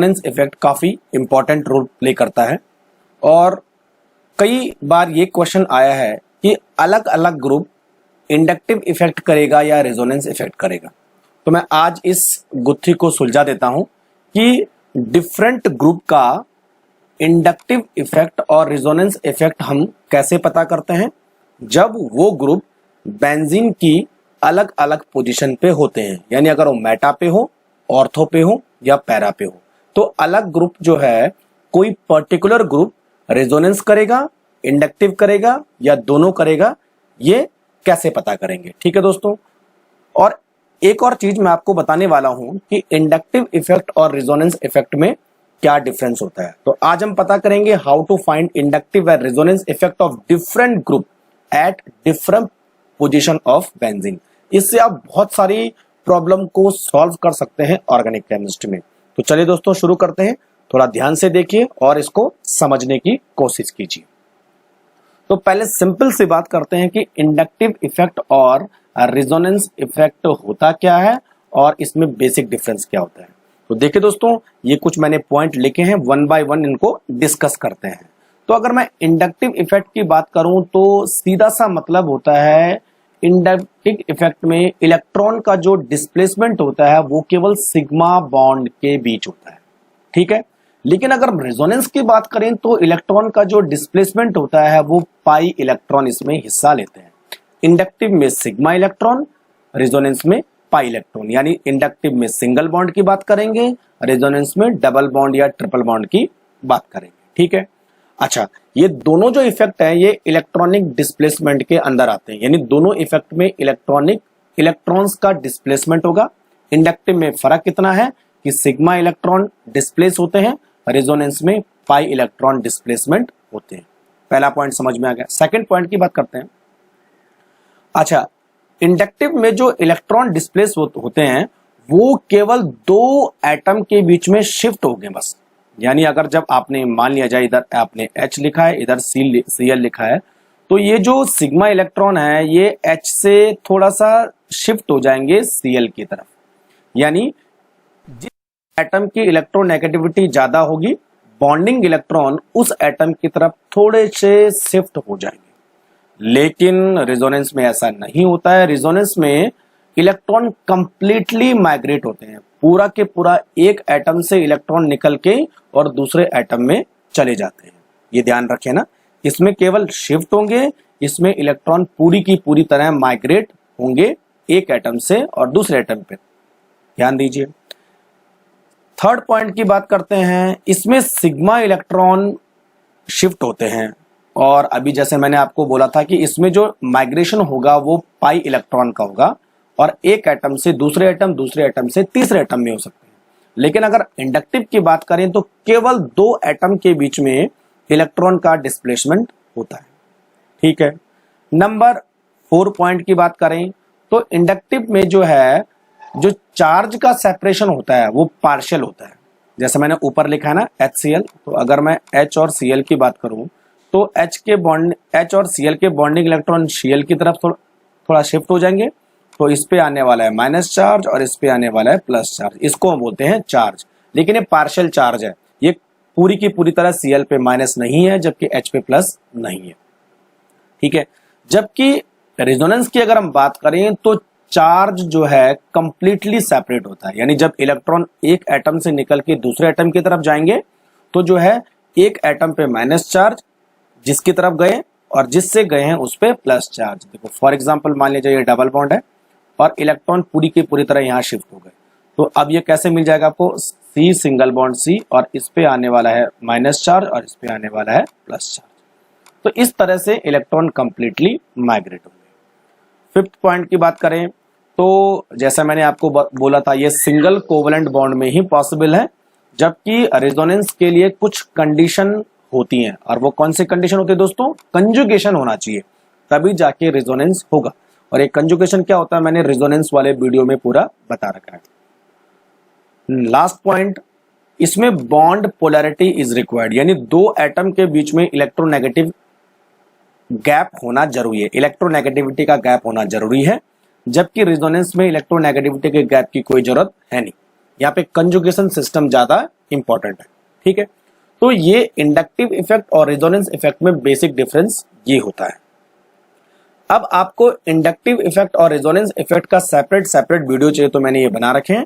Resonance effect काफी important role play करता है और कई बार ये क्वेश्चन आया है कि अलग अलग ग्रुप इंडक्टिव इफेक्ट करेगा या रेजोनेंस इफेक्ट करेगा। तो मैं आज इस गुत्थी को सुलझा देता हूं कि डिफरेंट ग्रुप का इंडक्टिव इफेक्ट और रेजोनेंस इफेक्ट हम कैसे पता करते हैं जब वो ग्रुप बेंजीन की अलग अलग पोजीशन पे होते हैं, यानी अगर वो मेटा पे हो, ऑर्थो पे हो या पैरा पे हो, तो अलग ग्रुप जो है कोई पर्टिकुलर ग्रुप रेजोनेंस करेगा, इंडक्टिव करेगा या दोनों करेगा, ये कैसे पता करेंगे। ठीक है दोस्तों, और एक और चीज मैं आपको बताने वाला हूं कि इंडक्टिव इफेक्ट और रेजोनेंस इफेक्ट में क्या डिफरेंस होता है। तो आज हम पता करेंगे how to find inductive and resonance effect of different group at different position of benzene. इससे आप बहुत सारी प्रॉब्लम को सॉल्व कर सकते हैं ऑर्गेनिक केमिस्ट्री में। तो चलिए दोस्तों शुरू करते हैं, थोड़ा ध्यान से देखिए और इसको समझने की कोशिश कीजिए। तो पहले सिंपल सी बात करते हैं कि इंडक्टिव इफेक्ट और रेजोनेंस इफेक्ट होता क्या है और इसमें बेसिक डिफरेंस क्या होता है। तो देखिए दोस्तों, ये कुछ मैंने पॉइंट लिखे हैं, वन बाय वन इनको डिस्कस करते हैं। तो अगर मैं इंडक्टिव इफेक्ट की बात करूं तो सीधा सा मतलब होता है इंडक्टिव इफेक्ट में इलेक्ट्रॉन का जो डिस्प्लेसमेंट होता है वो केवल सिग्मा बॉन्ड के बीच होता है। ठीक है, लेकिन अगर रेजोनेंस की बात करें तो इलेक्ट्रॉन का जो डिस्प्लेसमेंट होता है वो पाई इलेक्ट्रॉन इसमें हिस्सा लेते हैं। इंडक्टिव में सिग्मा इलेक्ट्रॉन, रेजोनेंस में पाई इलेक्ट्रॉन, यानी इंडक्टिव में सिंगल बॉन्ड की बात करेंगे, रेजोनेंस में डबल बॉन्ड या ट्रिपल बॉन्ड की बात करेंगे। ठीक है, अच्छा, ये दोनों जो इफेक्ट है ये इलेक्ट्रॉनिक डिस्प्लेसमेंट के अंदर आते हैं, यानी दोनों इफेक्ट में इलेक्ट्रॉन्स का डिस्प्लेसमेंट होगा। इंडक्टिव में फर्क कितना है कि सिग्मा इलेक्ट्रॉन डिस्प्लेस होते हैं, रेजोनेंस में पाई इलेक्ट्रॉन डिस्प्लेसमेंट होते हैं। पहला पॉइंट समझ में आ गया। सेकंड पॉइंट की बात करते हैं। अच्छा, इंडक्टिव में जो इलेक्ट्रॉन डिस्प्लेस होते हैं वो केवल दो एटम के बीच में शिफ्ट हो गए बस, यानी अगर जब आपने मान लिया जाए इधर आपने H लिखा है, इधर Cl लिखा है, तो ये जो सिग्मा इलेक्ट्रॉन है ये H से थोड़ा सा शिफ्ट हो जाएंगे Cl की तरफ, यानी जिस एटम की इलेक्ट्रोनेगेटिविटी ज्यादा होगी बॉन्डिंग इलेक्ट्रॉन उस एटम की तरफ थोड़े से शिफ्ट हो जाएंगे। लेकिन रेजोनेंस में ऐसा नहीं होता है। रेजोनेंस में इलेक्ट्रॉन कंप्लीटली माइग्रेट होते हैं, पूरा के पूरा एक एटम से इलेक्ट्रॉन निकल के और दूसरे एटम में चले जाते हैं। ये ध्यान रखें ना, इसमें केवल शिफ्ट होंगे, इसमें इलेक्ट्रॉन पूरी की पूरी तरह माइग्रेट होंगे एक एटम से और दूसरे एटम पे। ध्यान दीजिए। थर्ड पॉइंट की बात करते हैं, इसमें सिग्मा इलेक्ट्रॉन शिफ्ट होते हैं और अभी जैसे मैंने आपको बोला था कि इसमें जो माइग्रेशन होगा वो पाई इलेक्ट्रॉन का होगा और एक एटम से दूसरे एटम, दूसरे एटम से तीसरे एटम में हो सकते हैं। लेकिन अगर इंडक्टिव की बात करें तो केवल दो एटम के बीच में इलेक्ट्रॉन का डिस्प्लेसमेंट होता है। ठीक है, नंबर 4 पॉइंट की बात करें तो इंडक्टिव में जो है जो चार्ज का सेपरेशन होता है वो पार्शियल होता है। जैसे मैंने ऊपर लिखा है ना HCl, तो अगर मैं H और Cl की बात करूं तो H और Cl के बॉन्डिंग इलेक्ट्रॉन Cl की तरफ थोड़ा शिफ्ट हो जाएंगे, तो इस पे आने वाला है माइनस चार्ज और इस पे आने वाला है प्लस चार्ज। इसको हम बोलते हैं चार्ज, लेकिन ये पार्शियल चार्ज है, ये पूरी की पूरी तरह Cl पे माइनस नहीं है जबकि H पे प्लस नहीं है। ठीक है, जबकि रेजोनेंस की अगर हम बात करें तो चार्ज जो है कंप्लीटली सेपरेट होता है, यानी जब इलेक्ट्रॉन एक एटम से निकल के दूसरे एटम की तरफ जाएंगे तो जो है एक एटम पे माइनस चार्ज जिसकी तरफ गए और जिससे गए हैं उस पे प्लस चार्ज। देखो फॉर एग्जांपल मान लीजिए ये डबल बॉन्ड है और इलेक्ट्रॉन पूरी की पूरी तरह यहाँ शिफ्ट हो गए, तो अब ये कैसे मिल जाएगा आपको, C सिंगल बॉन्ड C और इस पे आने वाला है माइनस चार्ज और इस पे आने वाला है प्लस चार्ज। तो इस तरह से इलेक्ट्रॉन कंप्लीटली माइग्रेट होंगे। फिफ्थ पॉइंट की बात करें तो जैसा मैंने आपको बोला था ये सिंगल कोवलेंट बॉन्ड में ही पॉसिबल है, जबकि रेजोनेंस के लिए कुछ कंडीशन होती हैं। और वो कौन सी कंडीशन होती है दोस्तों, कंजुगेशन होना चाहिए तभी जाके रेजोनेंस होगा। और एक कंजुगेशन क्या होता है मैंने रेजोनेंस वाले वीडियो में पूरा बता रखा है। लास्ट पॉइंट, इसमें बॉन्ड पोलैरिटी इज रिक्वायर्ड, यानी दो एटम के बीच में इलेक्ट्रोनेगेटिव गैप होना जरूरी है, इलेक्ट्रोनेगेटिविटी का गैप होना जरूरी है, जबकि रेजोनेंस में इलेक्ट्रोनेगेटिविटी के गैप की कोई जरूरत है नहीं। यहाँ पे कंजुगेशन सिस्टम ज्यादा इंपॉर्टेंट है। ठीक है, तो ये इंडक्टिव इफेक्ट और रेजोनेंस इफेक्ट में बेसिक डिफरेंस ये होता है। अब आपको इंडक्टिव इफेक्ट और रेजोनेंस इफेक्ट का सेपरेट वीडियो चाहिए तो मैंने ये बना रखे हैं।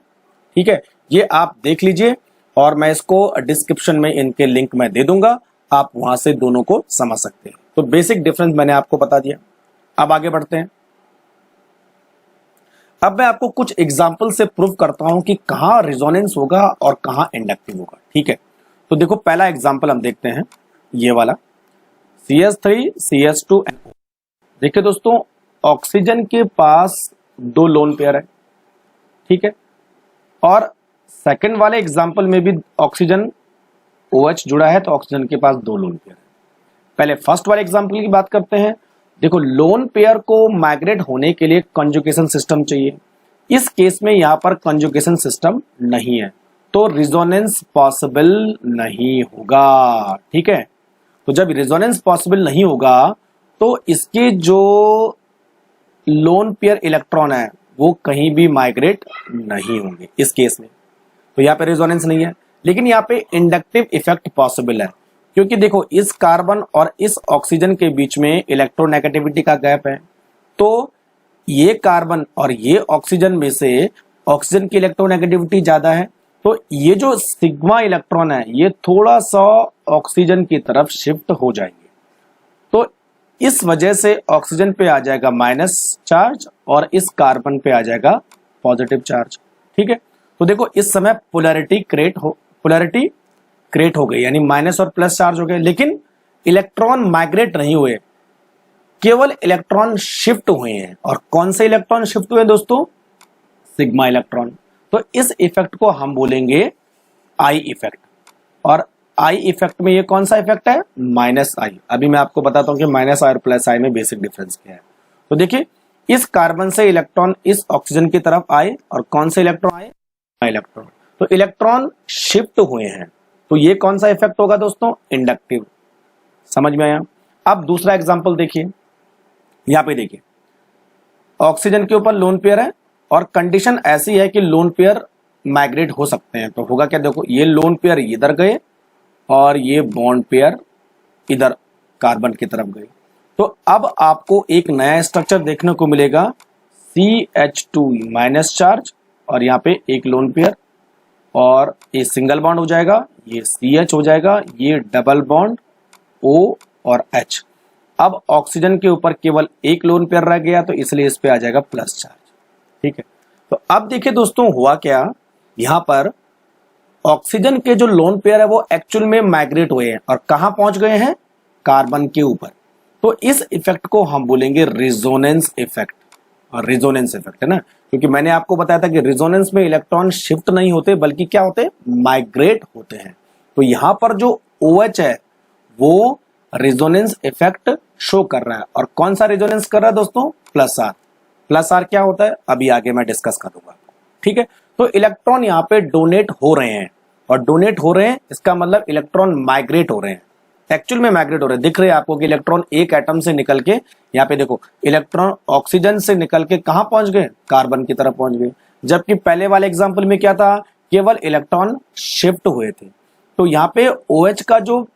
ठीक है, ये आप देख लीजिए और मैं इसको डिस्क्रिप्शन में इनके लिंक मैं दे दूंगा, आप वहां से दोनों को समझ सकते हैं। तो बेसिक डिफरेंस मैंने आपको बता दिया। अब आगे बढ़ते हैं। अब मैं आपको कुछ एग्जाम्पल से प्रूव करता हूं कि कहां रेजोनेंस होगा और कहां इंडक्टिव होगा। ठीक है, तो देखो पहला एग्जाम्पल हम देखते हैं, ये वाला CH3 CH2 NO। देखिए दोस्तों, ऑक्सीजन के पास 2 लोन पेयर है। ठीक है, और सेकंड वाले एग्जाम्पल में भी ऑक्सीजन OH जुड़ा है, तो ऑक्सीजन के पास 2 लोन पेयर है। पहले फर्स्ट वाले एग्जाम्पल की बात करते हैं। देखो, लोन पेयर को माइग्रेट होने के लिए कंजुगेशन सिस्टम चाहिए। इस केस में यहां पर कंजुगेशन सिस्टम नहीं है, तो रिजोनेंस पॉसिबल नहीं होगा। ठीक है, तो जब रिजोनेंस पॉसिबल नहीं होगा तो इसके जो लोन पेयर इलेक्ट्रॉन है वो कहीं भी माइग्रेट नहीं होंगे इस केस में, तो यहाँ पे रेजोनेंस नहीं है। लेकिन यहाँ पे इंडक्टिव इफेक्ट पॉसिबल है, क्योंकि देखो इस कार्बन और इस ऑक्सीजन के बीच में इलेक्ट्रोनेगेटिविटी का गैप है। तो ये कार्बन और ये ऑक्सीजन में से ऑक्सीजन की इलेक्ट्रोनेगेटिविटी ज्यादा है, तो ये जो सिग्मा इलेक्ट्रॉन है ये थोड़ा सा ऑक्सीजन की तरफ शिफ्ट हो जाएंगे। तो इस वजह से ऑक्सीजन पे आ जाएगा माइनस चार्ज और इस कार्बन पे आ जाएगा पॉजिटिव चार्ज। ठीक है, तो देखो इस समय पोलैरिटी क्रिएट हो गई, यानी माइनस और प्लस चार्ज हो गए, लेकिन इलेक्ट्रॉन माइग्रेट नहीं हुए, केवल इलेक्ट्रॉन शिफ्ट हुए हैं। और कौन से इलेक्ट्रॉन शिफ्ट हुए दोस्तों? Sigma electron. तो इस इफेक्ट को हम बोलेंगे आई इफेक्ट। और आई इफेक्ट में ये कौन सा इफेक्ट है? माइनस आई। अभी मैं आपको बताता हूं कि माइनस आई और प्लस आई में बेसिक डिफरेंस क्या है। तो देखिए, इस कार्बन से इलेक्ट्रॉन इस ऑक्सीजन की तरफ आए और कौन से इलेक्ट्रॉन आए? इलेक्ट्रॉन। तो इलेक्ट्रॉन शिफ्ट हुए हैं, तो ये कौन सा इफेक्ट होगा दोस्तों? इंडक्टिव। समझ में आया? अब दूसरा एग्जांपल देखिए, यहां पे देखिए ऑक्सीजन के ऊपर लोन पेयर है और कंडीशन ऐसी है कि लोन पेयर माइग्रेट हो सकते हैं। तो होगा क्या? देखो, ये लोन पेयर इधर गए और ये बॉन्ड पेयर इधर कार्बन की तरफ गए। तो अब आपको एक नया स्ट्रक्चर देखने को मिलेगा, CH2 माइनस चार्ज और यहाँ पे एक लोन पेयर, और ये सिंगल बॉन्ड हो जाएगा, ये CH हो जाएगा, ये डबल बॉन्ड O और H। अब ऑक्सीजन के ऊपर केवल एक लोन पेयर रह गया, तो इसलिए इस पे आ जाएगा प्लस चार्ज। ठीक है, तो अब देखिए दोस्तों, हुआ क्या, यहां पर ऑक्सीजन के जो लोन पेयर है वो एक्चुअल में माइग्रेट हुए हैं और कहां पहुंच गए हैं? कार्बन के ऊपर। तो इस इफेक्ट को हम बोलेंगे रिजोनेंस इफेक्ट। और रिजोनेंस इफेक्ट है ना, क्योंकि मैंने आपको बताया था कि रिजोनेंस में इलेक्ट्रॉन शिफ्ट नहीं होते बल्कि क्या होते? माइग्रेट होते हैं। तो यहां पर जो OH है वो रिजोनेंस इफेक्ट शो कर रहा है। और कौन सा रिजोनेंस कर रहा है दोस्तों? Plus are. प्लस आर क्या होता है अभी आगे मैं डिस्कस कर दूंगा। ठीक है, तो इलेक्ट्रॉन यहाँ पे डोनेट हो रहे हैं, और डोनेट हो रहे हैं इसका मतलब इलेक्ट्रॉन माइग्रेट हो रहे हैं, एक्चुअल में माइग्रेट हो रहे हैं। दिख रहे हैं आपको कि इलेक्ट्रॉन एक एटम से निकल के, यहाँ पे देखो इलेक्ट्रॉन ऑक्सीजन से निकल के कहां पहुंच गए? कार्बन की तरफ पहुंच गए। जबकि पहले वाले एग्जाम्पल में क्या था? केवल इलेक्ट्रॉन शिफ्ट हुए थे। तो यहाँ पे OH का जो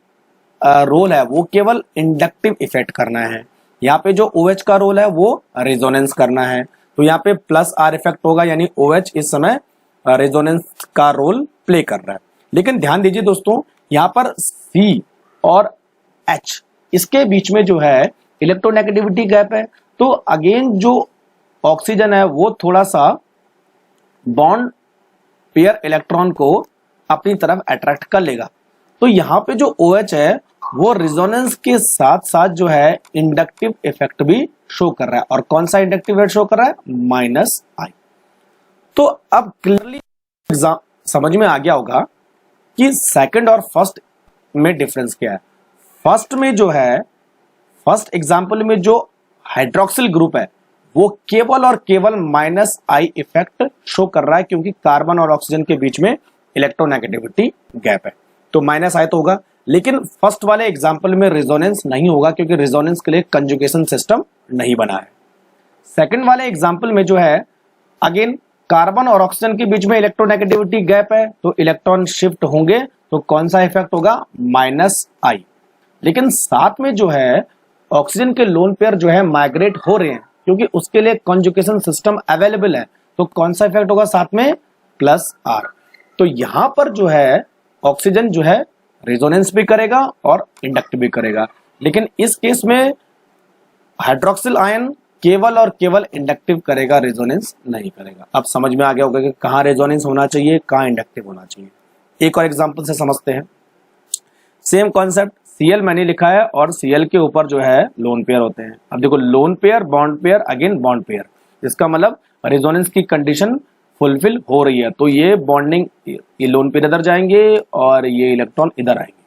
रोल है वो केवल इंडक्टिव इफेक्ट करना है, यहाँ पे जो OH का रोल है वो रेजोनेंस करना है। तो यहाँ पे प्लस आर इफेक्ट होगा, यानी OH इस समय रेजोनेंस का रोल प्ले कर रहा है। लेकिन ध्यान दीजिए दोस्तों, यहाँ पर C और H इसके बीच में जो है इलेक्ट्रोनेगेटिविटी गैप है। तो अगेन जो ऑक्सीजन है वो थोड़ा सा बॉन्ड पेयर इलेक्ट्रॉन को अपनी तरफ अट्रैक्ट कर लेगा। तो यहाँ पे जो OH है वो रिजोनेंस के साथ साथ जो है इंडक्टिव इफेक्ट भी शो कर रहा है। और कौन सा इंडक्टिव इफेक्ट शो कर रहा है? माइनस आई। तो अब क्लियरली समझ में आ गया होगा कि सेकंड और फर्स्ट में डिफरेंस क्या है। फर्स्ट में जो है, फर्स्ट एग्जांपल में जो हाइड्रोक्सिल ग्रुप है वो केवल और केवल माइनस आई इफेक्ट शो कर रहा है, क्योंकि कार्बन और ऑक्सीजन के बीच में इलेक्ट्रोनेगेटिविटी गैप है, तो माइनस आई तो होगा। लेकिन फर्स्ट वाले एग्जांपल में रेजोनेंस नहीं होगा, क्योंकि रेजोनेंस के लिए कंजुगेशन सिस्टम नहीं बना है। सेकंड वाले एग्जांपल में जो है, अगेन कार्बन और ऑक्सीजन के बीच में इलेक्ट्रोनेगेटिविटी गैप है, तो इलेक्ट्रॉन शिफ्ट होंगे, तो कौन सा इफेक्ट होगा, -I। लेकिन साथ में जो है ऑक्सीजन के लोन पेयर जो है माइग्रेट हो रहे हैं, क्योंकि उसके लिए कॉन्जुगेशन सिस्टम अवेलेबल है, तो कौन सा इफेक्ट होगा साथ में, +R। तो यहां पर जो है ऑक्सीजन जो है रेजोनेंस भी करेगा और इंडक्ट भी करेगा, लेकिन इस केस में हाइड्रोक्सिल आयन केवल और केवल इंडक्टिव करेगा, रेजोनेंस नहीं करेगा। अब समझ में आ गया होगा कि कहां रेजोनेंस होना चाहिए, कहां इंडक्टिव होना चाहिए। एक और एग्जांपल से समझते हैं। सेम कॉन्सेप्ट, Cl मैंने लिखा है और Cl के ऊपर जो है लोन पेयर होते हैं। अब देखो lone pair, bond pair, again bond pair, इसका मतलब रेजोनेंस की कंडीशन फुलफिल हो रही है, तो ये बॉन्डिंग, ये लोन पेयर इधर जाएंगे और ये इलेक्ट्रॉन इधर आएंगे,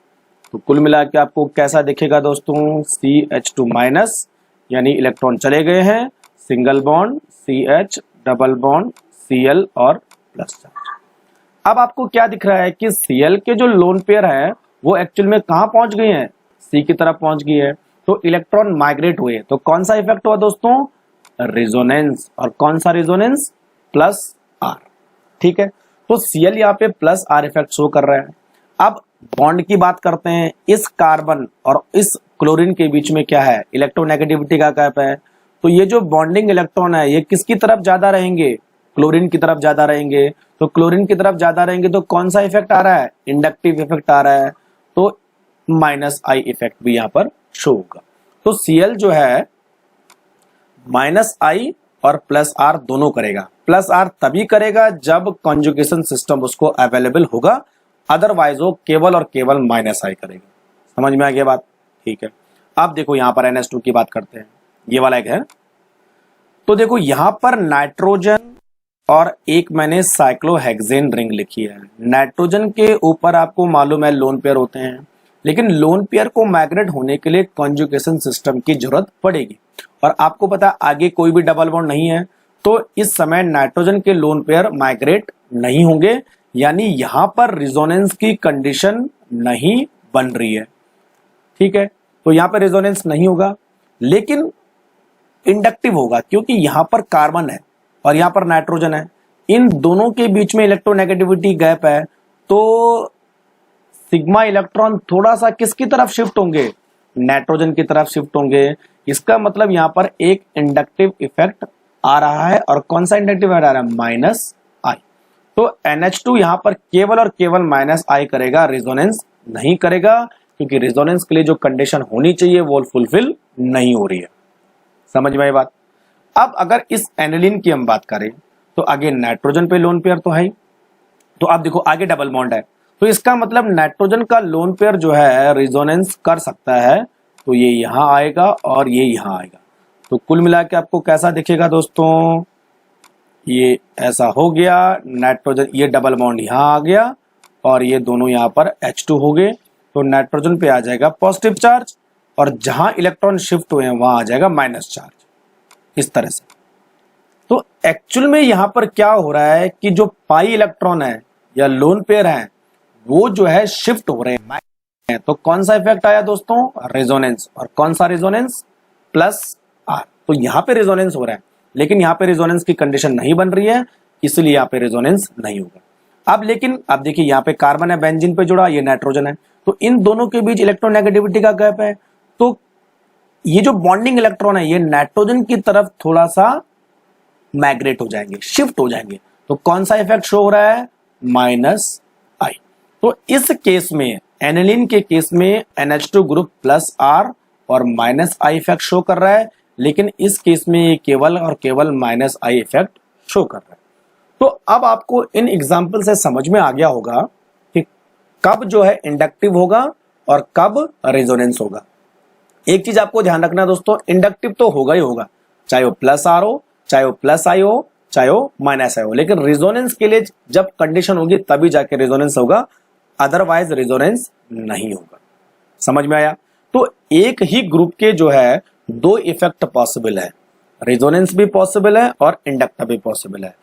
तो कुल मिला के आपको कैसा दिखेगा दोस्तों, CH2- यानी इलेक्ट्रॉन चले गए हैं, single bond CH, double bond Cl और प्लस चार्ज। अब आपको क्या दिख रहा है कि Cl के जो लोन पेयर है वो एक्चुअल में कहां पहुंच गए हैं, C की तरफ पहुंच गई है, तो इलेक्ट्रॉन माइग्रेट हुए, तो कौन सा इफेक्ट हुआ दोस्तों, रेजोनेंस। और कौन सा रेजोनेंस, +R। ठीक है, तो Cl यहाँ पे +R इफेक्ट शो कर रहा है। अब बॉन्ड की बात करते हैं, इस कार्बन और इस क्लोरीन के बीच में क्या है, इलेक्ट्रोनेगेटिविटी का गैप है, तो ये जो बॉन्डिंग इलेक्ट्रॉन है ये किसकी तरफ ज्यादा रहेंगे, क्लोरीन की तरफ ज्यादा रहेंगे, तो क्लोरीन की तरफ ज्यादा रहेंगे तो कौन सा इफेक्ट आ रहा है, इंडक्टिव इफेक्ट आ रहा है, तो -I इफेक्ट भी यहां पर शो होगा। तो Cl जो है -I और +R दोनों करेगा। +R तभी करेगा जब कॉन्जुगेशन सिस्टम उसको अवेलेबल होगा, अदरवाइज वो केवल और केवल -I करेगा। समझ में आ गया बात, ठीक है। अब देखो यहां पर NH2 की बात करते हैं, ये वाला एक है, तो देखो यहां पर नाइट्रोजन और एक मैंने साइक्लोहेक्सेन रिंग लिखी है। नाइट्रोजन के ऊपर आपको मालूम है लोन पेयर होते हैं, लेकिन लोन पेयर को माइग्रेट होने के लिए कॉन्जुगेशन सिस्टम की जरूरत पड़ेगी, और आपको पता आगे कोई भी डबल बॉन्ड नहीं है, तो इस समय नाइट्रोजन के लोन पेयर माइग्रेट नहीं होंगे, यानी यहां पर रिजोनेंस की कंडीशन नहीं बन रही है। ठीक है, तो यहां पर रिजोनेंस नहीं होगा, लेकिन इंडक्टिव होगा, क्योंकि यहां पर कार्बन है और यहां पर नाइट्रोजन है, इन दोनों के बीच में इलेक्ट्रोनेगेटिविटी गैप है, तो सिग्मा इलेक्ट्रॉन थोड़ा सा किसकी तरफ शिफ्ट होंगे, नाइट्रोजन की तरफ शिफ्ट होंगे। इसका मतलब यहां पर एक इंडक्टिव इफेक्ट आ रहा है, और कौन सा इंडक्टिव इफेक्ट आ रहा है, -I। तो NH2 यहां पर केवल और केवल -I करेगा, रेजोनेंस नहीं करेगा, क्योंकि रेजोनेंस के लिए जो कंडीशन होनी चाहिए वो फुलफिल नहीं हो रही है। समझ में आई बात। अब अगर इस एनिलीन की हम बात करें, तो आगे नाइट्रोजन पे लोन पेयर तो है ही, तो आप देखो आगे डबल बॉन्ड है, तो इसका मतलब नाइट्रोजन का लोन पेयर जो है रेजोनेंस कर सकता है, तो ये यहां आएगा और ये यहां आएगा, तो कुल मिला के आपको कैसा दिखेगा दोस्तों, ये ऐसा हो गया, नाइट्रोजन ये डबल बॉन्ड यहां आ गया और ये दोनों यहां पर H2 हो गए, तो नाइट्रोजन पे आ जाएगा पॉजिटिव चार्ज, और जहां इलेक्ट्रॉन शिफ्ट हुए हैं वहां आ जाएगा माइनस चार्ज, इस तरह से। तो एक्चुअल में यहां पर क्या हो रहा है कि जो पाई इलेक्ट्रॉन है या लोन पेयर है वो जो है शिफ्ट हो रहे हैं, तो कौन सा इफेक्ट आया दोस्तों, रेजोनेंस। और कौन सा रेजोनेंस, +R। तो यहां पे रेजोनेंस हो रहा है, लेकिन यहां पे रेजोनेंस की कंडीशन नहीं बन रही है, इसलिए यहां पे रेजोनेंस नहीं होगा। अब लेकिन अब देखिए यहां पे कार्बन है बेंजीन पे जुड़ा, ये नाइट्रोजन है, तो इन दोनों के बीच इलेक्ट्रोनेगेटिविटी का गैप है, तो ये जो बॉन्डिंग इलेक्ट्रॉन है ये नाइट्रोजन की तरफ थोड़ा सा माइग्रेट हो जाएंगे, शिफ्ट हो जाएंगे, तो कौन सा इफेक्ट शो हो रहा है, -I। तो इस केस में एनिलीन के केस में NH2 ग्रुप +R और -I इफेक्ट शो कर रहा है, लेकिन इस केस में ये केवल और केवल -I इफेक्ट शो कर रहा है। तो अब आपको इन एग्जाम्पल से समझ में आ गया होगा कि कब जो है इंडक्टिव होगा और कब रेजोनेंस होगा। एक चीज आपको ध्यान रखना दोस्तों, इंडक्टिव तो होगा ही होगा, चाहे वो +R हो, चाहे वो +I हो, चाहे वो -I हो, लेकिन रेजोनेंस के लिए जब कंडीशन होगी तभी जाके रेजोनेंस होगा, अदरवाइज रेजोनेंस नहीं होगा। समझ में आया। तो एक ही ग्रुप के जो है दो इफेक्ट पॉसिबल है, रेजोनेंस भी पॉसिबल है और इंडक्टिव भी पॉसिबल है,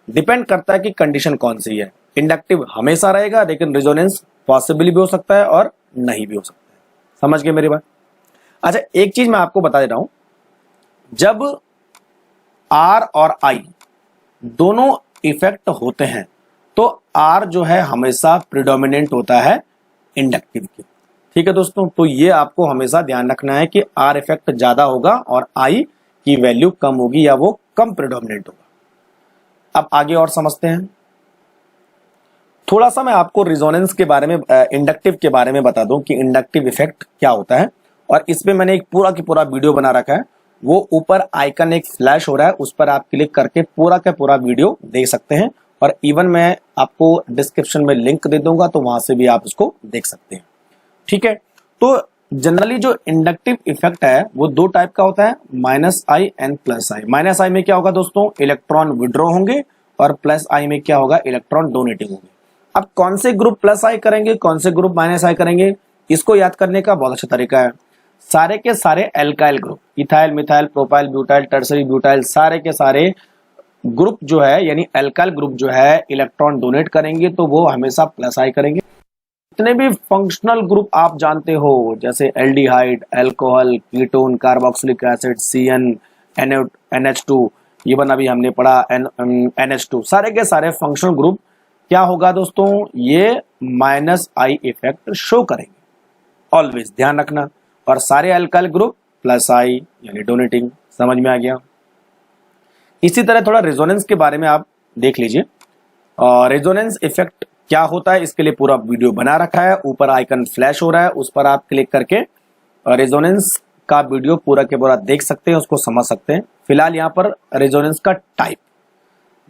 डिपेंड करता है कि कंडीशन कौन सी है। इंडक्टिव हमेशा रहेगा, लेकिन रेजोनेंस पॉसिबल भी हो सकता है और नहीं भी हो सकता है। समझ गए मेरी बात। अच्छा एक चीज मैं आपको बता दे रहा हूं, जब R और I दोनों इफेक्ट होते हैं तो आर जो है हमेशा प्रिडोमिनेंट होता है इंडक्टिव के। ठीक है दोस्तों, तो ये आपको हमेशा ध्यान रखना है कि आर इफेक्ट ज्यादा होगा और आई की वैल्यू कम होगी या वो कम प्रिडोमिनेंट होगा। अब आगे और समझते हैं। थोड़ा सा मैं आपको रिजोनेंस के बारे में, इंडक्टिव के बारे में बता दूं कि इंडक्टिव इफेक्ट क्या होता है, और इस पे मैंने एक पूरा की पूरा वीडियो बना रखा है। वो ऊपर आइकन एक फ्लैश हो रहा है, उस पर आप क्लिक करके पूरा का पूरा वीडियो देख सकते हैं, और इवन मैं आपको डिस्क्रिप्शन में लिंक दे दूंगा तो वहां से भी आप उसको देख सकते हैं। ठीक है, तो जनरली जो इंडक्टिव इफेक्ट है वो दो टाइप का होता है, minus I and plus I. Minus I में क्या होगा दोस्तों, इलेक्ट्रॉन विड्रॉ होंगे, और प्लस आई में क्या होगा, इलेक्ट्रॉन डोनेटिंग होंगे। अब कौन से ग्रुप प्लस आई करेंगे, कौन से ग्रुप माइनस आई करेंगे, इसको याद करने का बहुत अच्छा तरीका है। सारे के सारे alkyl group, ethyl, methyl, propyl, butyl, tertiary butyl, सारे के सारे ग्रुप जो है यानी एल्काइल ग्रुप जो है इलेक्ट्रॉन डोनेट करेंगे तो वो हमेशा प्लस आई करेंगे। जितने भी फंक्शनल ग्रुप आप जानते हो जैसे aldehyde, alcohol, ketone, carboxylic acid, CN, NH2, even अभी हमने पढ़ा NH2, सारे के सारे फंक्शनल ग्रुप क्या होगा दोस्तों, ये माइनस आई इफेक्ट शो करेंगे, ऑलवेज ध्यान रखना। और सारे अल्काइल ग्रुप प्लस आई यानी डोनेटिंग। समझ में आ गया। इसी तरह थोड़ा रेजोनेंस के बारे में आप देख लीजिए। रेजोनेंस इफेक्ट क्या होता है इसके लिए पूरा वीडियो बना रखा है, ऊपर आइकन फ्लैश हो रहा है, उस पर आप क्लिक करके रेजोनेंस का वीडियो पूरा के पूरा देख सकते हैं, उसको समझ सकते हैं। फिलहाल यहाँ पर रेजोनेंस का टाइप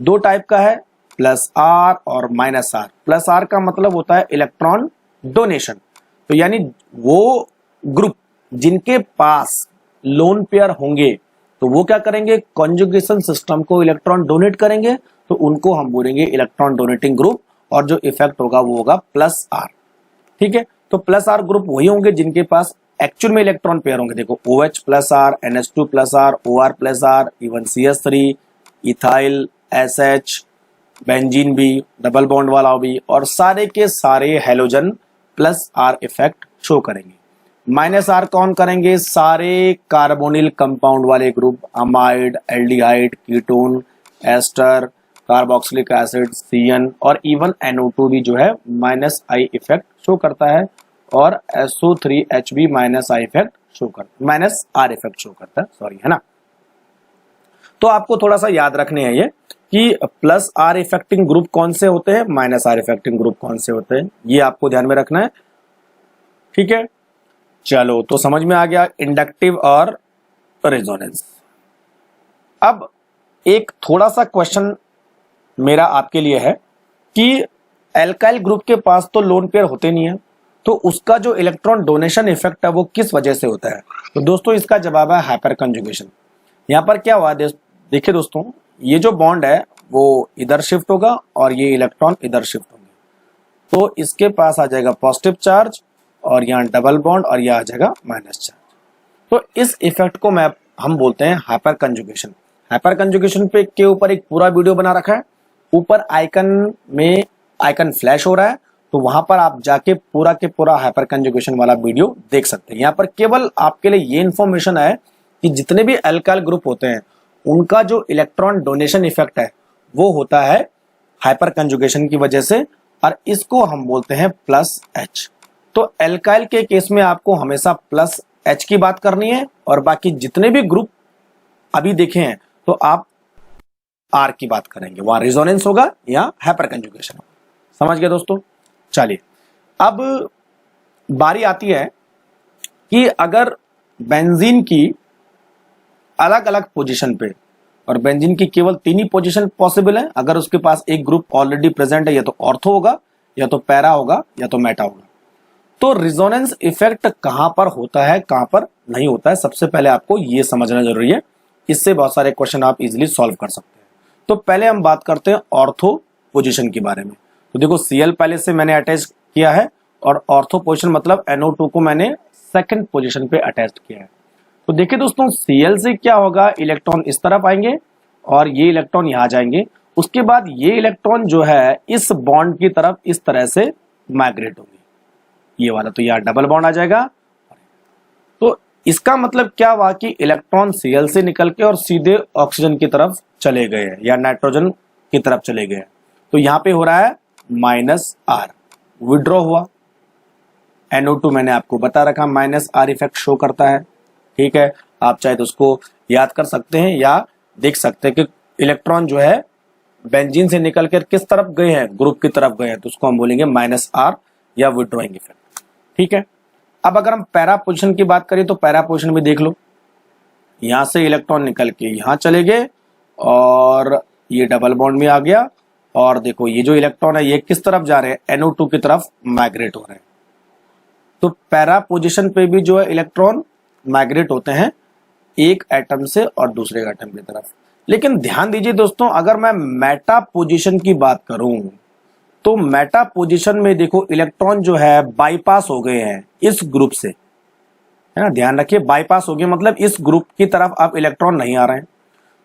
दो टाइप का है, प्लस आर और माइनस आर। प्लस आर का मतलब होता है इलेक्ट्रॉन डोनेशन, तो यानी वो ग्रुप जिनके पास लोन पेयर होंगे तो वो क्या करेंगे, कॉन्जुगेशन सिस्टम को इलेक्ट्रॉन डोनेट करेंगे, तो उनको हम बोलेंगे इलेक्ट्रॉन डोनेटिंग ग्रुप, और जो इफेक्ट होगा वो होगा प्लस आर। ठीक है, तो प्लस आर ग्रुप वही होंगे जिनके पास एक्चुअल में इलेक्ट्रॉन पेयर होंगे। देखो OH plus R, NH2 plus R, OR plus R, even CH3, ethyl, SH, benzene भी, डबल बॉन्ड वाला भी, और सारे के सारे halogen plus R effect show करेंगे। माइनस आर कौन करेंगे, सारे कार्बोनिल कंपाउंड वाले group, amide, aldehyde, ketone, ester, carboxylic acid, CN, और इवन NO2 भी जो है माइनस आई इफेक्ट शो करता है, और SO3H भी माइनस आई इफेक्ट शो करता है, माइनस आर इफेक्ट शो करता है, सॉरी, है ना। तो आपको थोड़ा सा याद रखने हैं ये कि प्लस आर इफेक्टिंग ग्रुप कौन से होते हैं, माइनस आर इफेक्टिंग ग्रुप कौन से होते हैं, ये आपको ध्यान में रखना है। ठीक है, चलो तो समझ में आ गया इंडक्टिव और रेजोनेंस। अब एक थोड़ा सा क्वेश्चन मेरा आपके लिए है कि एल्काइल ग्रुप के पास तो लोन पेयर होते नहीं है, तो उसका जो इलेक्ट्रॉन डोनेशन इफेक्ट है वो किस वजह से होता है। तो दोस्तों इसका जवाब है हाइपर कंजुगेशन। यहाँ पर क्या हुआ, देखिए दोस्तों, ये जो बॉन्ड है वो इधर शिफ्ट होगा और ये इलेक्ट्रॉन इधर शिफ्ट होंगे, तो इसके पास आ जाएगा पॉजिटिव चार्ज, और यहाँ डबल बॉन्ड, और यह आ जाएगा माइनस चार्ज। तो इस इफेक्ट को हम बोलते हैं हाइपर कंजुगेशन। हाइपर कंजुगेशन पे के ऊपर एक पूरा वीडियो बना रखा है, ऊपर आइकन फ्लैश हो रहा है, तो वहां पर आप जाके पूरा के पूरा हाइपर कंजुगेशन वाला वीडियो देख सकते हैं। यहाँ पर केवल आपके लिए ये इंफॉर्मेशन है कि जितने भी अल्काइल ग्रुप होते हैं उनका जो इलेक्ट्रॉन डोनेशन इफेक्ट है वो होता है हाइपर कंजुगेशन की वजह से, और इसको हम बोलते हैं प्लस H। तो एल्काइल के केस में आपको हमेशा प्लस H की बात करनी है, और बाकी जितने भी ग्रुप अभी देखे हैं तो आप R की बात करेंगे, वहां रेजोनेंस होगा या हाइपर कंजुगेशन होगा। समझ गए दोस्तों। चलिए अब बारी आती है कि अगर बेंजीन की अलग अलग पोजीशन पे, और बेंजीन की केवल 3 ही पोजीशन पॉसिबल है, अगर उसके पास एक ग्रुप ऑलरेडी प्रेजेंट है, या तो ऑर्थो होगा, या तो पैरा होगा, या तो मेटा होगा, तो रिजोनेंस इफेक्ट कहां पर होता है, कहां पर नहीं होता है, सबसे पहले आपको यह समझना जरूरी है। इससे बहुत सारे क्वेश्चन आप इजीली सॉल्व कर सकते हैं। तो पहले हम बात करते हैं ऑर्थो पोजीशन के बारे में। तो देखो Cl पहले से मैंने अटैच किया है, और ऑर्थो पोजीशन मतलब NO2 को मैंने सेकंड पोजीशन पे अटैच किया है। तो देखिए दोस्तों, Cl से क्या होगा, इलेक्ट्रॉन इस तरफ आएंगे और ये इलेक्ट्रॉन यहां जाएंगे, उसके बाद ये इलेक्ट्रॉन जो है इस बॉन्ड की तरफ इस तरह से माइग्रेट होंगे, ये वाला, तो यहाँ डबल बॉन्ड आ जाएगा। तो इसका मतलब क्या हुआ कि इलेक्ट्रॉन Cl से निकल के और सीधे ऑक्सीजन की तरफ चले गए, या नाइट्रोजन की तरफ चले गए, तो यहां पे हो रहा है -R, विड्रॉ हुआ। NO2 मैंने आपको बता रखा -R इफेक्ट शो करता है, ठीक है। आप चाहे तो उसको याद कर सकते हैं या देख सकते हैं कि इलेक्ट्रॉन जो है बेंजीन से निकल कर किस तरफ गए हैं, ग्रुप की तरफ गए हैं, तो उसको हम बोलेंगे -R या विड्रॉइंग इफेक्ट, ठीक है। अब अगर हम पैरा पोजिशन की बात करें तो पैरा पोजिशन भी देख लो, यहां से इलेक्ट्रॉन निकल के यहां चले गए और ये डबल बॉन्ड में आ गया, और देखो ये जो इलेक्ट्रॉन है ये किस तरफ जा रहे हैं, NO2 की तरफ माइग्रेट हो रहे हैं। तो पैरा पोजिशन पे भी जो है इलेक्ट्रॉन माइग्रेट होते हैं एक एटम से और दूसरे एटम की तरफ। लेकिन ध्यान दीजिए दोस्तों, अगर मैं मेटा पोजिशन की बात करूं तो मेटा पोजिशन में देखो इलेक्ट्रॉन जो है बाईपास हो गए हैं इस ग्रुप से, है ना, ध्यान रखिए बाईपास हो गए मतलब इस ग्रुप की तरफ अब इलेक्ट्रॉन नहीं आ रहे हैं।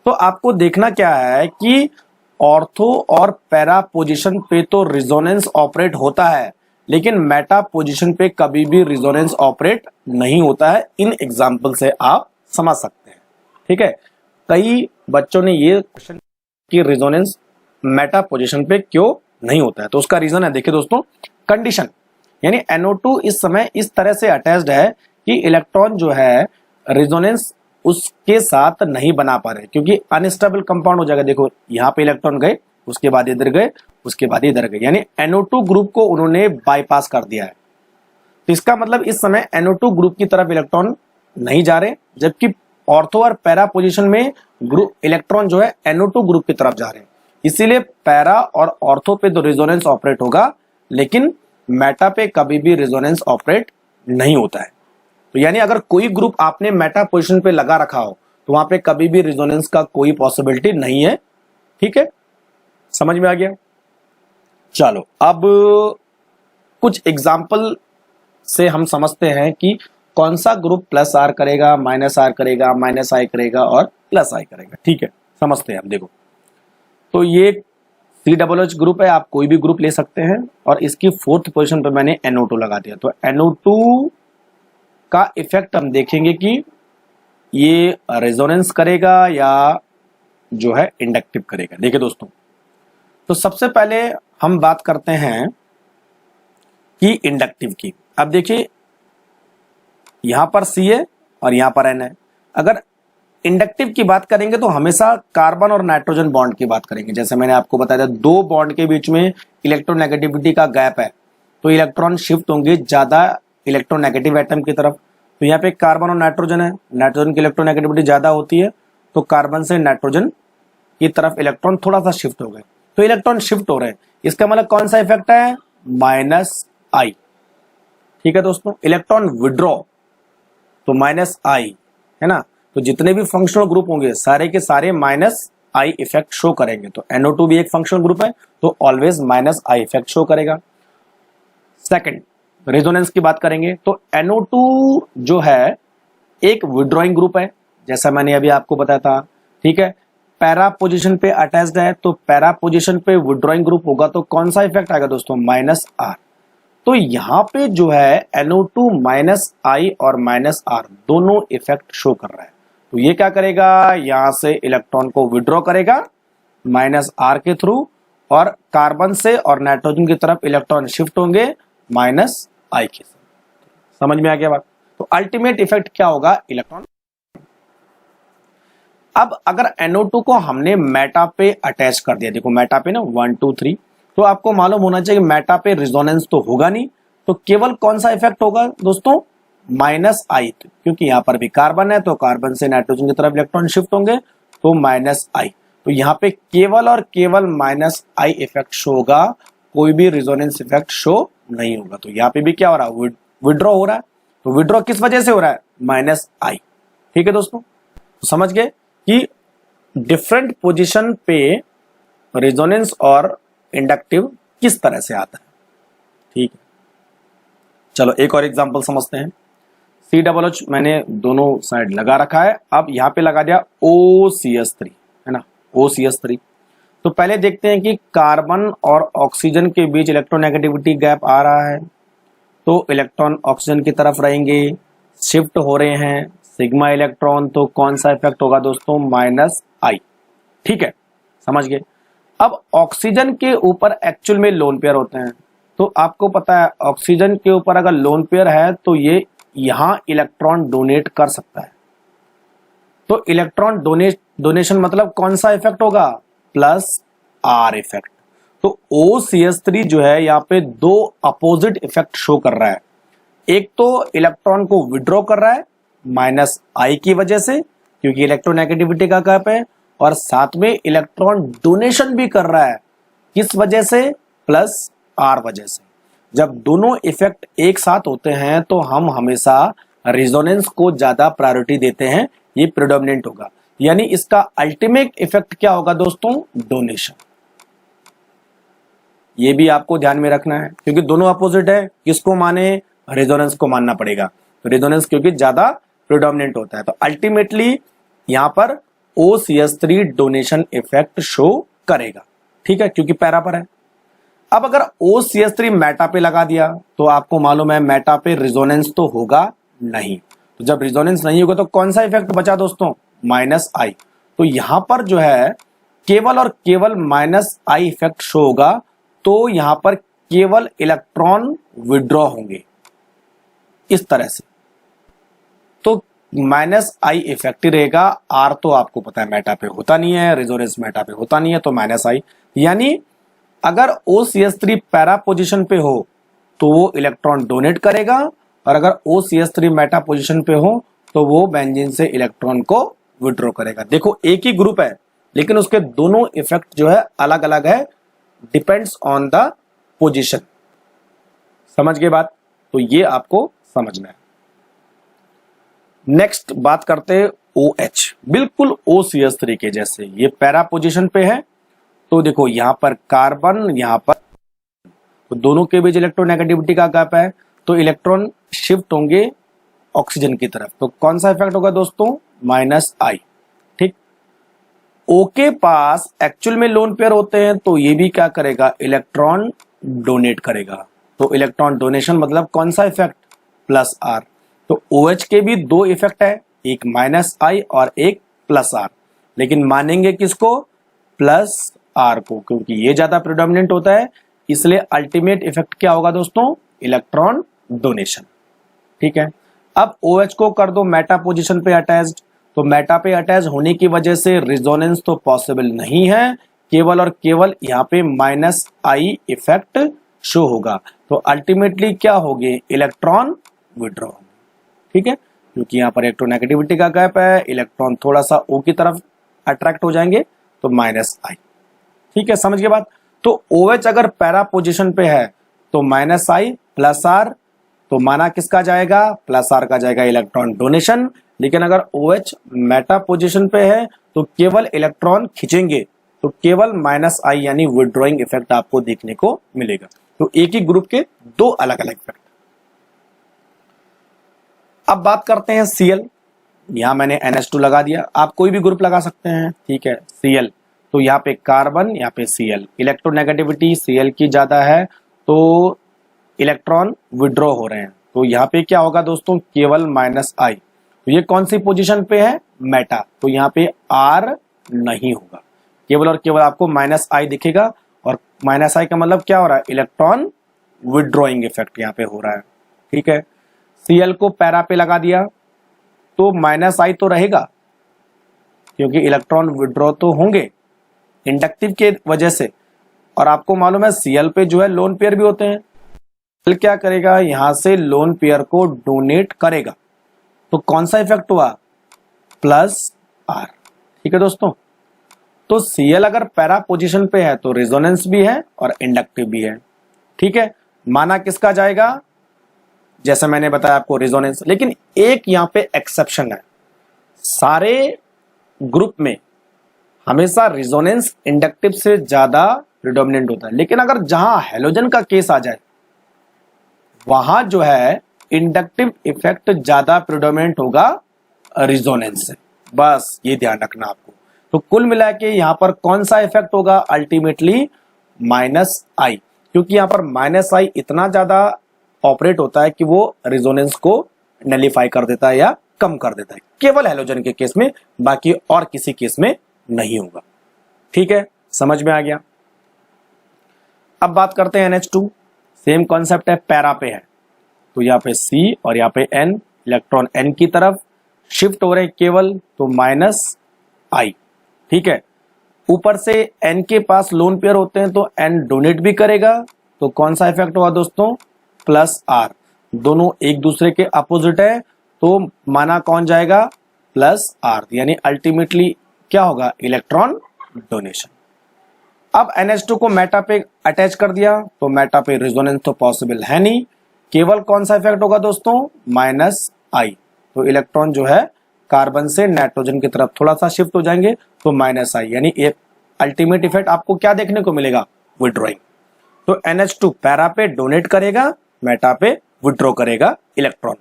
तो आपको देखना क्या है कि ऑर्थो और पैरा पोजिशन पे तो रिजोनेंस ऑपरेट होता है, लेकिन मेटा पोजिशन पे कभी भी रिजोनेंस ऑपरेट नहीं होता है। इन एग्जाम्पल से आप समझ सकते हैं, ठीक है। कई बच्चों ने ये क्वेश्चन कि रिजोनेंस मेटा पोजिशन पे क्यों नहीं होता है, तो उसका रीजन है, देखिए दोस्तों, कंडीशन, यानी NO2 इस समय इस तरह से अटैच्ड है कि इलेक्ट्रॉन जो है रिजोनेंस उसके साथ नहीं बना पा रहे, क्योंकि अनस्टेबल कंपाउंड हो जाएगा। देखो यहाँ पे इलेक्ट्रॉन गए, उसके बाद इधर गए, उसके बाद इधर गए, यानी NO2 ग्रुप को उन्होंने बाईपास कर दिया है। तो इसका मतलब इस समय NO2 ग्रुप की तरफ इलेक्ट्रॉन नहीं जा रहे, जबकि ऑर्थो और पैरा पोजीशन में ग्रुप इलेक्ट्रॉन जो है NO2 ग्रुप की तरफ जा रहे हैं। इसीलिए पैरा और ऑर्थो पे तो रिजोनेंस ऑपरेट होगा, लेकिन मेटा पे कभी भी रिजोनेंस ऑपरेट नहीं होता है। तो यानी अगर कोई ग्रुप आपने मेटा पोजीशन पे लगा रखा हो तो वहां पे कभी भी रिजोनेंस का कोई पॉसिबिलिटी नहीं है, ठीक है, समझ में आ गया। चलो अब कुछ एग्जाम्पल से हम समझते हैं कि कौन सा ग्रुप +R करेगा, -R करेगा, -I करेगा और +I करेगा, ठीक है, समझते हैं। अब देखो, तो ये COOH ग्रुप है, आप कोई भी ग्रुप ले सकते हैं, और इसकी 4th पोजीशन पे मैंने NO2 लगा दिया। तो NO2 का इफेक्ट हम देखेंगे कि ये रेजोनेंस करेगा या जो है इंडक्टिव करेगा। देखिए दोस्तों, तो सबसे पहले हम बात करते हैं कि इंडक्टिव की। अब देखिए यहां पर C है और यहां पर N है। अगर इंडक्टिव की बात करेंगे तो हमेशा कार्बन और नाइट्रोजन बॉन्ड की बात करेंगे। जैसे मैंने आपको बताया था, दो बॉन्ड के बीच में इलेक्ट्रोनेगेटिविटी का गैप है, तो इलेक्ट्रॉन शिफ्ट होंगे ज्यादा इलेक्ट्रोनेगेटिव एटम की तरफ। तो यहाँ पे कार्बन और नाइट्रोजन है, नाइट्रोजन की इलेक्ट्रोनेगेटिविटी ज्यादा होती है, तो कार्बन से नाइट्रोजन की तरफ इलेक्ट्रॉन थोड़ा सा शिफ्ट हो गए, तो इलेक्ट्रॉन शिफ्ट हो रहे हैं। इसका मतलब कौन सा इफेक्ट है, -I, ठीक है दोस्तों। इलेक्ट्रॉन विड्रॉ तो -I है ना, तो जितने भी फंक्शनल ग्रुप होंगे सारे के सारे -I इफेक्ट शो करेंगे। तो NO2 भी एक फंक्शनल ग्रुप है, तो ऑलवेज -I इफेक्ट शो करेगा। सेकंड, रेजोनेंस की बात करेंगे तो NO2 जो है एक विड्रॉइंग ग्रुप है, जैसा मैंने अभी आपको बताया था, ठीक है। पैरा पोजीशन पे अटैच्ड है, तो पैरा पोजीशन पे विड्रॉइंग ग्रुप होगा, तो कौन सा इफेक्ट आएगा दोस्तों, -R। तो यहां पे जो है NO2 -I और -R दोनों इफेक्ट शो कर रहा है। तो ये क्या करेगा, यहां से इलेक्ट्रॉन को विड्रॉ करेगा -R के थ्रू, और कार्बन से और नाइट्रोजन की तरफ इलेक्ट्रॉन शिफ्ट होंगे -I के साथ। समझ में आ गया बात। तो अल्टीमेट इफेक्ट क्या होगा, इलेक्ट्रॉन। अब अगर NO2 को हमने मेटा पे अटैच कर दिया, देखो मेटा पे ना 1 2 3, तो आपको मालूम होना चाहिए मेटा पे रिजोनेंस तो होगा नहीं, तो केवल कौन सा इफेक्ट होगा दोस्तों, -I, क्योंकि यहां पर भी कार्बन है, तो कार्बन से नाइट्रोजन की तरफ इलेक्ट्रॉन शिफ्ट होंगे, तो -I। तो यहाँ पे केवल और केवल -I इफेक्ट शो होगा, कोई भी रिजोनेंस इफेक्ट शो नहीं होगा। तो यहाँ पे भी क्या हो रहा है, विड्रॉ हो रहा है। तो विड्रॉ किस वजह से हो रहा है, -I, ठीक है दोस्तों। तो समझ गए कि डिफरेंट पोजीशन पे रेजोनेंस और इंडक्टिव किस तरह से आता है, ठीक है। चलो एक और एग्जांपल समझते हैं। COOH मैंने दोनों साइड लगा रखा है, अब यहां पे लगा दिया OCS3, है ना, OCS3। तो पहले देखते हैं कि कार्बन और ऑक्सीजन के बीच इलेक्ट्रोनेगेटिविटी गैप आ रहा है, तो इलेक्ट्रॉन ऑक्सीजन की तरफ रहेंगे, शिफ्ट हो रहे हैं सिग्मा इलेक्ट्रॉन, तो कौन सा इफेक्ट होगा दोस्तों, -I, ठीक है, समझ गए। अब ऑक्सीजन के ऊपर एक्चुअल में लोन पेयर होते हैं, तो आपको पता है ऑक्सीजन के ऊपर अगर लोन पेयर है तो ये यहां इलेक्ट्रॉन डोनेट कर सकता है। तो इलेक्ट्रॉन डोनेशन मतलब कौन सा इफेक्ट होगा? Plus R effect. तो OCH3 जो है यहाँ पे दो अपोजिट इफेक्ट शो कर रहा है। एक तो इलेक्ट्रॉन को विड्रॉ कर रहा है माइनस आई की वजह से, क्योंकि इलेक्ट्रोनेगेटिविटी का गैप है, और साथ में इलेक्ट्रॉन डोनेशन भी कर रहा है। किस वजह से? प्लस आर वजह से। जब दोनों इफेक्ट एक साथ होते हैं तो हम हमेशा रेजोनेंस को ज्यादा प्रायोरिटी देते हैं, ये प्रेडोमिनेंट होगा। यानी इसका अल्टीमेट इफेक्ट क्या होगा दोस्तों? डोनेशन। ये भी आपको ध्यान में रखना है, क्योंकि दोनों अपोजिट है। किसको माने? रेजोनेंस को मानना पड़ेगा। तो रेजोनेंस क्योंकि ज्यादा प्रेडोमिनेंट होता है, तो अल्टीमेटली यहां पर OCH3 डोनेशन इफेक्ट शो करेगा। ठीक है, क्योंकि पैरा पर है। अब अगर OCH3 मेटा पे लगा दिया तो आपको मालूम है मेटा पे रेजोनेंस तो होगा नहीं। तो जब रेजोनेंस नहीं होगा तो कौन सा इफेक्ट बचा दोस्तों? माइनस आई। तो यहां पर जो है केवल और केवल माइनस आई इफेक्ट शो होगा। तो यहां पर केवल इलेक्ट्रॉन विड्रॉ होंगे इस तरह से। तो माइनस आई इफेक्ट ही रहेगा। आर तो आपको पता है मेटा पे होता नहीं है, रेजोनेंस मेटा पे होता नहीं है, तो माइनस आई। यानी अगर OCH3 पैरा पोजीशन पे हो तो वो इलेक्ट्रॉन डोनेट करेगा, और अगर OCH3 मेटा पोजीशन पे हो तो वो बेंजीन से इलेक्ट्रॉन को विड्रॉ करेगा। देखो एक ही ग्रुप है लेकिन उसके दोनों इफेक्ट जो है अलग अलग है, डिपेंड्स ऑन द पोजीशन। समझ गए बात? तो ये आपको समझना है। नेक्स्ट बात करते हैं OH। बिल्कुल OCH3 के जैसे ये पैरा पोजीशन पे है। तो देखो यहां पर कार्बन, यहां पर, तो दोनों के बीच इलेक्ट्रोनेगेटिविटी का गैप है, तो इलेक्ट्रॉन शिफ्ट होंगे ऑक्सीजन की तरफ। तो कौन सा इफेक्ट होगा दोस्तों? माइनस आई। ठीक। O के पास एक्चुअल में लोन पेयर होते हैं, तो ये भी क्या करेगा? इलेक्ट्रॉन डोनेट करेगा। तो इलेक्ट्रॉन डोनेशन मतलब कौन सा इफेक्ट? Plus R. तो OH के भी दो इफेक्ट है, एक माइनस आई और एक प्लस आर, लेकिन मानेंगे किसको? प्लस आर को, क्योंकि ये ज्यादा प्रेडोमिनेंट होता है। इसलिए अल्टीमेट इफेक्ट क्या होगा दोस्तों? Electron donation. ठीक है। अब OH को कर दो मेटा पोजीशन पे अटैच्ड, तो मेटा पे अटैच होने की वजह से रिजोनेंस तो पॉसिबल नहीं है, केवल और केवल यहाँ पे माइनस आई इफेक्ट शो होगा। तो अल्टीमेटली क्या होगे? Electron withdraw. ठीक है, क्योंकि यहाँ पर इलेक्ट्रोनेगेटिविटी का गैप है, इलेक्ट्रॉन थोड़ा सा O की तरफ अट्रैक्ट हो जाएंगे, तो माइनस आई। ठीक है, समझ के बात? तो OH अगर पैरा पोजीशन पे है तो माइनस आई प्लस आर, तो माना किसका जाएगा? प्लस आर का जाएगा इलेक्ट्रॉन डोनेशन। लेकिन अगर OH मेटा पोजीशन पे है तो केवल इलेक्ट्रॉन खींचेंगे, तो केवल माइनस आई यानी विड्रॉइंग इफेक्ट आपको देखने को मिलेगा। तो एक ही ग्रुप के दो अलग अलग इफेक्ट। अब बात करते हैं Cl। यहां मैंने NH2 लगा दिया, आप कोई भी ग्रुप लगा सकते हैं। ठीक है, Cl, तो यहाँ पे कार्बन, यहाँ पे Cl। इलेक्ट्रोनेगेटिविटी Cl की ज्यादा है तो इलेक्ट्रॉन विड्रॉ हो रहे हैं। तो यहाँ पे क्या होगा दोस्तों? केवल माइनस आई। तो ये कौन सी पोजीशन पे है? मेटा। तो यहाँ पे R नहीं होगा, केवल और केवल आपको माइनस आई दिखेगा। और माइनस आई का मतलब क्या हो रहा है? इलेक्ट्रॉन विड्रॉइंग इफेक्ट यहाँ पे हो रहा है। ठीक है, Cl को पैरा पे लगा दिया तो माइनस आई तो रहेगा, क्योंकि इलेक्ट्रॉन विड्रॉ तो होंगे इंडक्टिव के वजह से। और आपको मालूम है Cl पे जो है लोन पेयर भी होते हैं। Cl क्या करेगा? यहां से लोन पेयर को डोनेट करेगा। तो कौन सा इफेक्ट हुआ? Plus R. ठीक है दोस्तों, तो Cl अगर पैरा पोजीशन पे है तो रेजोनेंस भी है और इंडक्टिव भी है। ठीक है, माना किसका जाएगा? जैसे मैंने बताया आपको रेजोनेंस। लेकिन एक यहाँ पे एक्सेप्शन है, सारे ग्रुप में हमेशा रेजोनेंस इंडक्टिव से ज्यादा प्रिडोमिनेंट होता है। लेकिन अगर जहां हैलोजन का केस आ जाए वहां जो है इंडक्टिव इफेक्ट ज्यादा प्रिडोमिनेंट होगा रेजोनेंस से। बस ये ध्यान रखना आपको। तो कुल मिला के यहां पर कौन सा इफेक्ट होगा? अल्टीमेटली माइनस आई, क्योंकि यहां पर माइनस आई इतना ज्यादा ऑपरेट होता है कि वो रेजोनेंस को नलीफाई कर देता है या कम कर देता है, केवल हैलोजन के केस में, बाकी और किसी केस में नहीं होगा। ठीक है, समझ में आ गया? अब बात करते हैं NH2, सेम कॉन्सेप्ट है, पैरा पे है, तो यहाँ पे C और यहाँ पे N, इलेक्ट्रॉन N की तरफ शिफ्ट हो रहे केवल, तो -I, ठीक है। ऊपर से N के पास लोन पेयर होते हैं तो N डोनेट भी करेगा, तो कौन सा इफेक्ट होगा दोस्तों, +R, दोनों एक दूसरे के अपोजिट है, तो माना कौन जाएगा, +R, यानी अल्टीमेटली क्या होगा, इलेक्ट्रॉन डोनेशन। अब NH2 को मेटा पे अटैच कर दिया, तो मेटा पे रेजोनेंस तो पॉसिबल है नहीं, केवल कौन सा इफेक्ट होगा दोस्तों, -I, तो इलेक्ट्रॉन जो है कार्बन से नाइट्रोजन की तरफ थोड़ा सा शिफ्ट हो जाएंगे, तो -I, यानी एक अल्टीमेट इफेक्ट आपको क्या देखने को मिलेगा, विड्रॉइंग। तो NH2 पैरा पे डोनेट करेगा, मेटा पे विड्रॉ करेगा इलेक्ट्रॉन।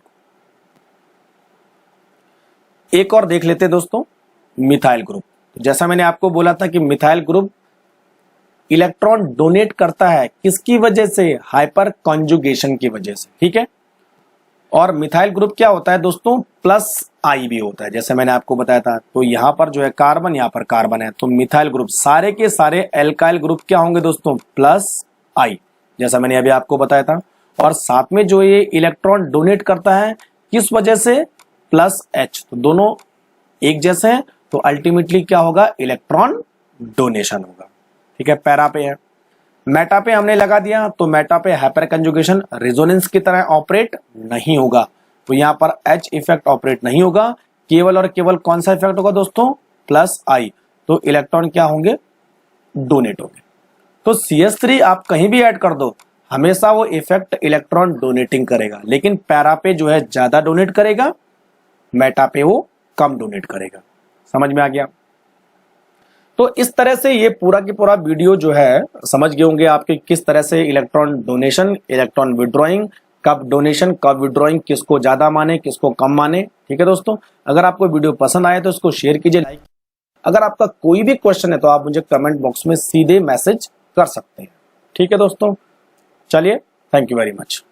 एक और देख लेते दोस्तों, मिथाइल ग्रुप। जैसा मैंने आपको बोला था कि मिथाइल ग्रुप इलेक्ट्रॉन डोनेट करता है किसकी वजह से, हाइपर कॉन्जुगेशन की वजह से, ठीक है। और मिथाइल ग्रुप क्या होता है दोस्तों, +I भी होता है, जैसे मैंने आपको बताया था। तो यहां पर जो है कार्बन, यहां पर कार्बन है, तो मिथाइल ग्रुप सारे के सारे एल्काइल ग्रुप क्या होंगे दोस्तों, +I, जैसा मैंने अभी आपको बताया था। और साथ में जो ये इलेक्ट्रॉन डोनेट करता है किस वजह से, +H, तो दोनों एक जैसे हैं, तो अल्टीमेटली क्या होगा, इलेक्ट्रॉन डोनेशन होगा, ठीक है। पैरा पे है, मेटा पे हमने लगा दिया, तो मेटा पे हाइपर कंजुगेशन रेजोनेंस की तरह ऑपरेट नहीं होगा, तो यहां पर H इफेक्ट ऑपरेट नहीं होगा, केवल और केवल कौन सा इफेक्ट होगा दोस्तों, +I, तो इलेक्ट्रॉन क्या होंगे, डोनेट होंगे। तो CH3 आप कहीं भी ऐड कर दो, हमेशा वो इफेक्ट इलेक्ट्रॉन डोनेटिंग करेगा, लेकिन पैरा पे जो है ज्यादा डोनेट करेगा, मेटा पे वो कम डोनेट करेगा। समझ में आ गया। तो इस तरह से ये पूरा की पूरा वीडियो जो है समझ गए होंगे आपके, किस तरह से इलेक्ट्रॉन डोनेशन, इलेक्ट्रॉन विड्रॉइंग, कब डोनेशन कब विड्रॉइंग, किसको ज्यादा माने किसको कम माने, ठीक है दोस्तों। अगर आपको वीडियो पसंद आए तो इसको शेयर कीजिए, लाइक। अगर आपका कोई भी क्वेश्चन है तो आप मुझे कमेंट बॉक्स में सीधे मैसेज कर सकते हैं, ठीक है दोस्तों। चलिए, थैंक यू वेरी मच।